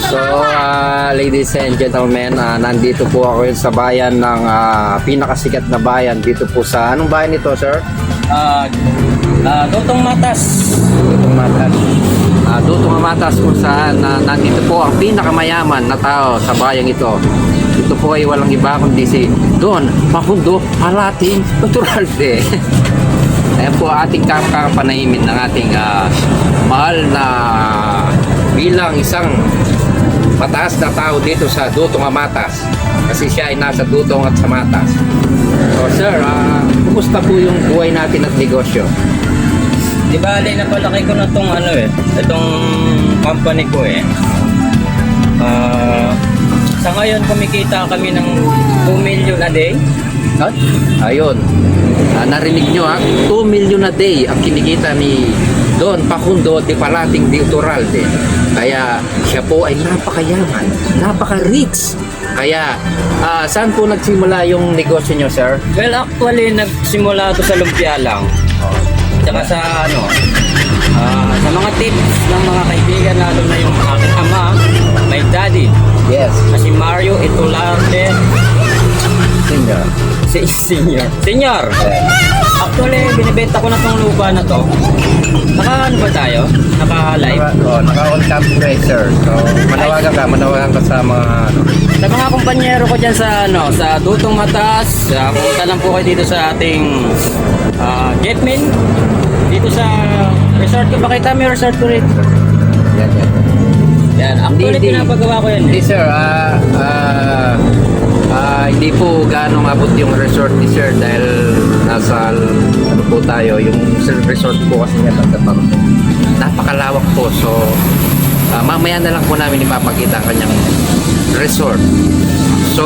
So, ladies and gentlemen, nandito po ako sa bayan ng pinakasikat na bayan dito po sa, anong bayan ito, sir? Dutong Matas. Dutong Matas. Dutong Matas kung saan nandito po ang pinakamayaman na tao sa bayang ito. Ito po ay walang iba kundi si Don Facundo Palating Duterte. Ayan po ating kakapanahimin ng ating mahal na bilang isang mataas na tao dito sa Dutong Matas. Kasi siya ay nasa Dutong at sa Matas. So sir, kumusta po yung buhay natin at negosyo? Di bali, napalaki ko na itong itong company ko sa ngayon kumikita kami ng 2 million a day. Ayun. Narinig nyo 2 million a day ang kinikita ni Don Facundo de Palating Duterte. Kaya siya po ay napakayaman, napaka-rich. Kaya saan po nagsimula yung negosyo nyo, sir? Well, actually, nagsimula ito sa lumpia lang. Tsaka sa sa mga tips ng mga kaibigan, lalo na yung aking ama, my daddy. Yes. Na si Mario Itularte. Senior. Senior. Actually, binibenta ko na tong lupa na to. Naka-ano ba tayo? Naka-live? Naka-on cam racer. So, manawagan ka sa mga sa mga kumpanyero ko dyan sa Dutong Matas. Punta lang po kayo dito sa ating Getmin. Dito sa resort ko. Pakita mo yung resort ko rin. Yan. Actually, pinapagawa ko yan. Hindi sir, hindi po gaano abot yung resort ni sir dahil nasa ano po tayo, yung resort po kasi niya napakalawak po. So, mamaya na lang po namin ipapakita ang kanyang resort. So,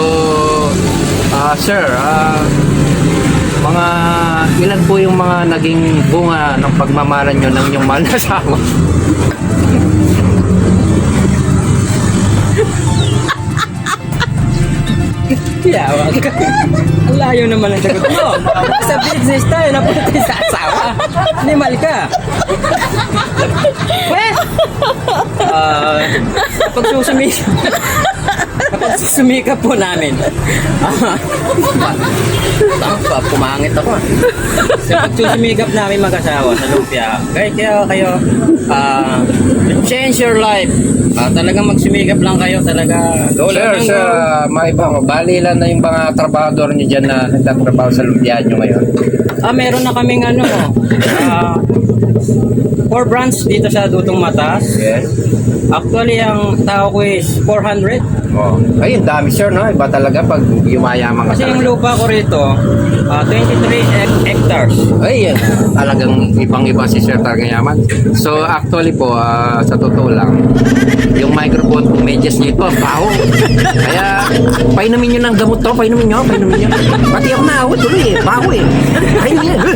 sir, mga ilan po yung mga naging bunga ng pagmamahalan nyo ng inyong mahal na asawa? Yawag ka. Ang layo naman ang sagot mo. Sa business tayo, napunta sa asawa. Limal ka. Kapag sumikap po namin, pumangit ako. Sa pagsusumikap namin mag-asawa sa lumpia, kayo, change your life. Talagang magsumikap lang kayo, talaga. Go lang. Sir, bali lang na yung mga trabahador nyo dyan na nagtatrabaho sa lumpia nyo ngayon. Meron na kaming 4 branch dito sa Dutong Matas. Yes. Actually, ang tao ko is 400. Ay, dami sir, no? Iba talaga pag yumayaman ka Kasi talaga. yung lupa ko rito, 23 hectares. Ay, talagang ibang-iba si sir talaga yaman. So, actually po, sa totoo lang, yung microphone kung medyas niya ito, baho. Kaya, painumin nyo ng gamot to, painumin nyo. Pati ako na, tuloy baho Painumin nyo.